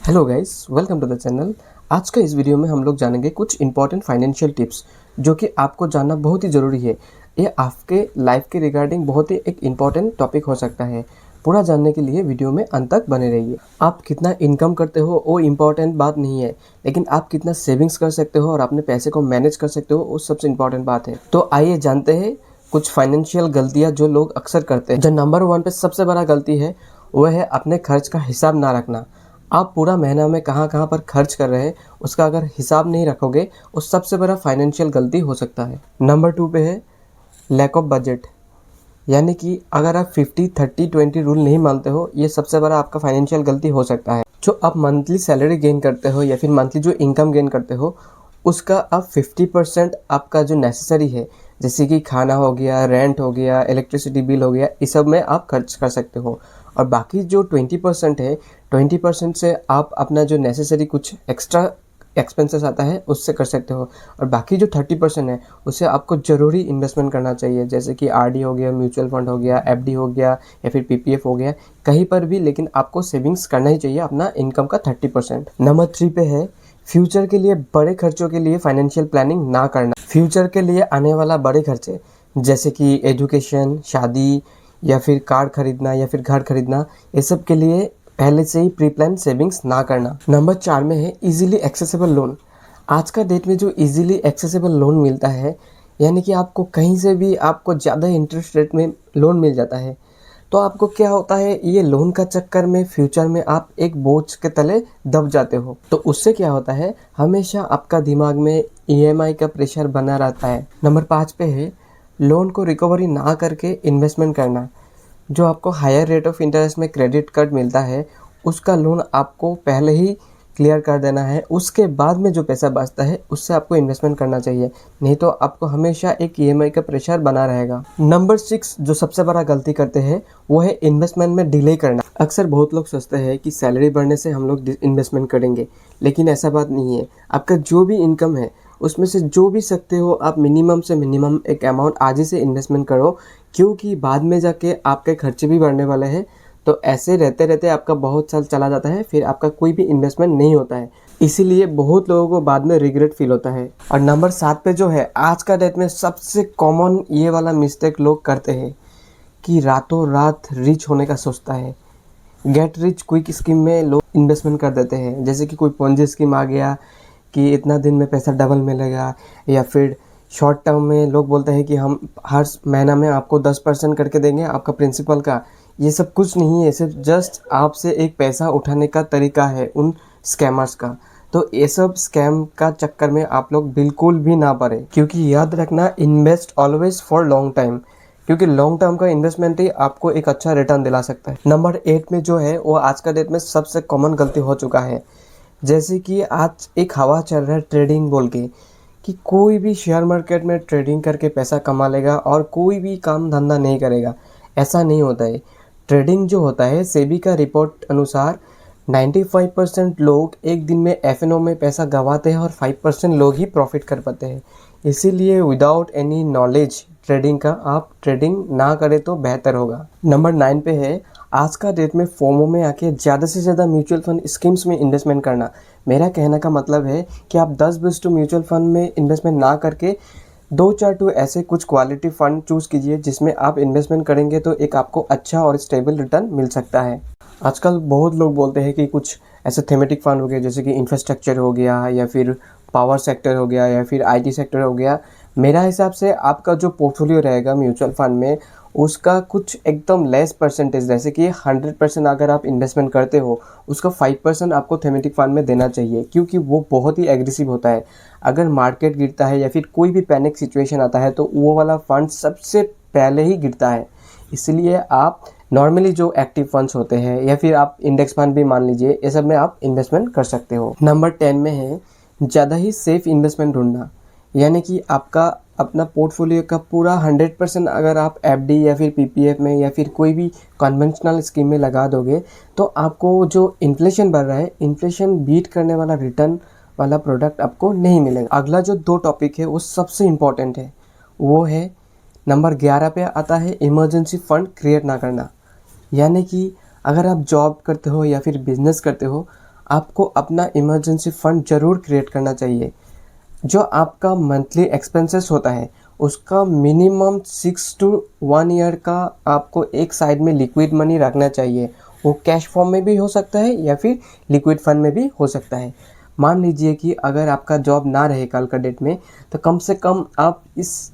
Hello guys, welcome to the channel. आज का इस वीडियो में हम लोग जानेंगे कुछ इंपॉर्टेंट फाइनेंशियल टिप्स जो कि आपको जानना बहुत ही ज़रूरी है। ये आपके लाइफ के रिगार्डिंग बहुत ही एक इम्पॉर्टेंट टॉपिक हो सकता है। पूरा जानने के लिए वीडियो में अंत तक बने रहिए। आप कितना इनकम करते हो वो इम्पॉर्टेंट बात नहीं है, लेकिन आप कितना सेविंग्स कर सकते हो और अपने पैसे को मैनेज कर सकते हो वो सबसे इम्पॉर्टेंट बात है। तो आइए जानते हैं कुछ फाइनेंशियल गलतियाँ जो लोग अक्सर करते हैं। जो नंबर 1 पे सबसे बड़ा गलती है वह है अपने खर्च का हिसाब ना रखना। आप पूरा महीना में कहाँ कहाँ पर खर्च कर रहे हैं उसका अगर हिसाब नहीं रखोगे वो सबसे बड़ा फाइनेंशियल गलती हो सकता है। नंबर 2 पे है लैक ऑफ बजट, यानी कि अगर आप 50-30-20 रूल नहीं मानते हो, ये सबसे बड़ा आपका फाइनेंशियल गलती हो सकता है। जो आप मंथली सैलरी गेन करते हो या फिर मंथली जो इनकम गेन करते हो उसका आप 50% आपका जो नेसेसरी है, जैसे कि खाना हो गया, रेंट हो गया, इलेक्ट्रिसिटी बिल हो गया, इस सब में आप खर्च कर सकते हो। और बाकी जो 20% है, 20% से आप अपना जो नेसेसरी कुछ एक्स्ट्रा एक्सपेंसेस आता है उससे कर सकते हो। और बाकी जो 30% है उससे आपको ज़रूरी इन्वेस्टमेंट करना चाहिए, जैसे कि आरडी हो गया, म्यूचुअल फंड हो गया, एफडी हो गया या फिर पीपीएफ हो गया, कहीं पर भी, लेकिन आपको सेविंग्स करना ही चाहिए अपना इनकम का 30%। नंबर 3 पे है फ्यूचर के लिए बड़े खर्चों के लिए फाइनेंशियल प्लानिंग ना करना। फ्यूचर के लिए आने वाला बड़े खर्चे जैसे कि एजुकेशन, शादी या फिर कार खरीदना या फिर घर खरीदना, ये सब के लिए पहले से ही प्री प्लान सेविंग्स ना करना। नंबर 4 में है इजीली एक्सेसिबल लोन। आज का डेट में जो इजीली एक्सेसिबल लोन मिलता है, यानी कि आपको कहीं से भी आपको ज़्यादा इंटरेस्ट रेट में लोन मिल जाता है, तो आपको क्या होता है, ये लोन का चक्कर में फ्यूचर में आप एक बोझ के तले दब जाते हो। तो उससे क्या होता है, हमेशा आपका दिमाग में ईएमआई का प्रेशर बना रहता है। नंबर 5 पे है लोन को रिकवरी ना करके इन्वेस्टमेंट करना। जो आपको हायर रेट ऑफ इंटरेस्ट में क्रेडिट कार्ड मिलता है उसका लोन आपको पहले ही क्लियर कर देना है, उसके बाद में जो पैसा बचता है उससे आपको इन्वेस्टमेंट करना चाहिए, नहीं तो आपको हमेशा एक ईएमआई का प्रेशर बना रहेगा। नंबर 6 जो सबसे बड़ा गलती करते हैं वो है इन्वेस्टमेंट में डिले करना। अक्सर बहुत लोग सोचते हैं कि सैलरी बढ़ने से हम लोग इन्वेस्टमेंट करेंगे, लेकिन ऐसा बात नहीं है। आपका जो भी इनकम है उसमें से जो भी सकते हो आप मिनिमम से मिनिमम एक अमाउंट आज ही से इन्वेस्टमेंट करो, क्योंकि बाद में जाके आपके खर्चे भी बढ़ने वाले हैं। तो ऐसे रहते रहते आपका बहुत साल चला जाता है, फिर आपका कोई भी इन्वेस्टमेंट नहीं होता है, इसीलिए बहुत लोगों को बाद में रिग्रेट फील होता है। और नंबर 7 पे जो है आज का डेट में सबसे कॉमन ये वाला मिस्टेक लोग करते हैं कि रातों रात रिच होने का सोचता है। गेट रिच क्विक स्कीम में लोग इन्वेस्टमेंट कर देते हैं, जैसे कि कोई पोंजी स्कीम आ गया कि इतना दिन में पैसा डबल मिलेगा, या फिर शॉर्ट टर्म में लोग बोलते हैं कि हम हर महीना में आपको 10% करके देंगे आपका प्रिंसिपल का। ये सब कुछ नहीं है, सिर्फ जस्ट आपसे एक पैसा उठाने का तरीका है उन स्कैमर्स का। तो ये सब स्कैम का चक्कर में आप लोग बिल्कुल भी ना पड़े, क्योंकि याद रखना, invest always for long time, क्योंकि लॉन्ग टर्म का इन्वेस्टमेंट ही आपको एक अच्छा रिटर्न दिला सकता है। नंबर 8 में जो है वो आज का डेट में सबसे कॉमन गलती हो चुका है, जैसे कि आज एक हवा चल रहा है ट्रेडिंग बोल के, कि कोई भी शेयर मार्केट में ट्रेडिंग करके पैसा कमा लेगा और कोई भी काम धंधा नहीं करेगा। ऐसा नहीं होता है। ट्रेडिंग जो होता है, सेबी का रिपोर्ट अनुसार 95% लोग एक दिन में एफएनओ में पैसा गंवाते हैं और 5% लोग ही प्रॉफिट कर पाते हैं। इसीलिए विदाउट एनी नॉलेज ट्रेडिंग का आप ट्रेडिंग ना करें तो बेहतर होगा। नंबर 9 पे है आज का डेट में फोमो में आके ज़्यादा से ज़्यादा म्यूचुअल फंड स्कीम्स में इन्वेस्टमेंट करना। मेरा कहने का मतलब है कि आप 10-20 टू म्यूचुअल फंड में इन्वेस्टमेंट ना करके 2-4 टू ऐसे कुछ क्वालिटी फंड चूज़ कीजिए जिसमें आप इन्वेस्टमेंट करेंगे तो एक आपको अच्छा और स्टेबल रिटर्न मिल सकता है। आजकल बहुत लोग बोलते हैं कि कुछ ऐसे थीमेटिक फंड हो गए, जैसे कि इंफ्रास्ट्रक्चर हो गया या फिर पावर सेक्टर हो गया या फिर आईटी सेक्टर हो गया। मेरा हिसाब से आपका जो पोर्टफोलियो रहेगा म्यूचुअल फंड में उसका कुछ एकदम लेस परसेंटेज, जैसे कि 100% अगर आप इन्वेस्टमेंट करते हो उसका 5% आपको थीमेटिक फंड में देना चाहिए, क्योंकि वो बहुत ही एग्रेसिव होता है। अगर मार्केट गिरता है या फिर कोई भी पैनिक सिचुएशन आता है तो वो वाला फंड सबसे पहले ही गिरता है। इसलिए आप नॉर्मली जो एक्टिव फंड्स होते हैं या फिर आप इंडेक्स फंड भी मान लीजिए, ये सब में आप इन्वेस्टमेंट कर सकते हो। नंबर 10 में है ज़्यादा ही सेफ इन्वेस्टमेंट ढूंढना, यानी कि आपका अपना पोर्टफोलियो का पूरा 100% अगर आप एफडी या फिर पीपीएफ में या फिर कोई भी कन्वेंशनल स्कीम में लगा दोगे तो आपको जो इन्फ्लेशन बढ़ रहा है, इन्फ्लेशन बीट करने वाला रिटर्न वाला प्रोडक्ट आपको नहीं मिलेगा। अगला जो 2 टॉपिक है वो सबसे इम्पॉर्टेंट है, वो है नंबर 11 पे आता है इमरजेंसी फंड क्रिएट ना करना। यानी कि अगर आप जॉब करते हो या फिर बिजनेस करते हो, आपको अपना इमरजेंसी फ़ंड ज़रूर क्रिएट करना चाहिए। जो आपका मंथली एक्सपेंसेस होता है उसका मिनिमम 6 to 1 ईयर का आपको एक साइड में लिक्विड मनी रखना चाहिए। वो कैश फॉर्म में भी हो सकता है या फिर लिक्विड फंड में भी हो सकता है। मान लीजिए कि अगर आपका जॉब ना रहे कल का डेट में, तो कम से कम आप इस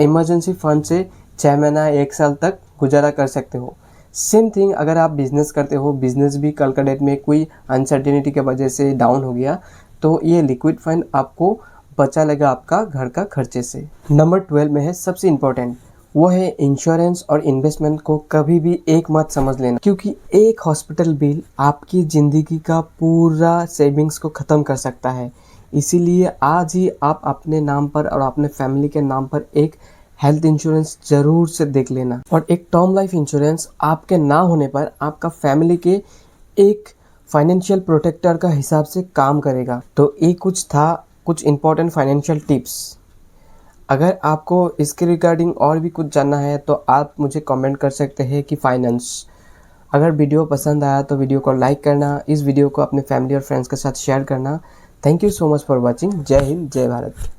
इमरजेंसी फंड से 6 महीना 1 साल तक गुजारा कर सकते हो। सेम थिंग अगर आप बिज़नेस करते हो, बिज़नेस भी कल का डेट में कोई अनसर्टेनिटी की वजह से डाउन हो गया, तो ये लिक्विड फंड आपको बचा लेगा आपका घर का खर्चे से। नंबर 12 में है सबसे इम्पोर्टेंट, वो है इंश्योरेंस और इन्वेस्टमेंट को कभी भी एक मत समझ लेना, क्योंकि एक हॉस्पिटल बिल आपकी ज़िंदगी का पूरा सेविंग्स को ख़त्म कर सकता है। इसीलिए आज ही आप अपने नाम पर और अपने फैमिली के नाम पर एक हेल्थ इंश्योरेंस ज़रूर से देख लेना। और एक टर्म लाइफ इंश्योरेंस आपके ना होने पर आपका फैमिली के एक फाइनेंशियल प्रोटेक्टर का हिसाब से काम करेगा। तो ये कुछ था, कुछ इम्पोर्टेंट फाइनेंशियल टिप्स। अगर आपको इसके रिगार्डिंग और भी कुछ जानना है तो आप मुझे कमेंट कर सकते हैं कि फाइनेंस। अगर वीडियो पसंद आया तो वीडियो को लाइक करना, इस वीडियो को अपने फैमिली और फ्रेंड्स के साथ शेयर करना। Thank you so much for watching. जय हिंद, जय भारत।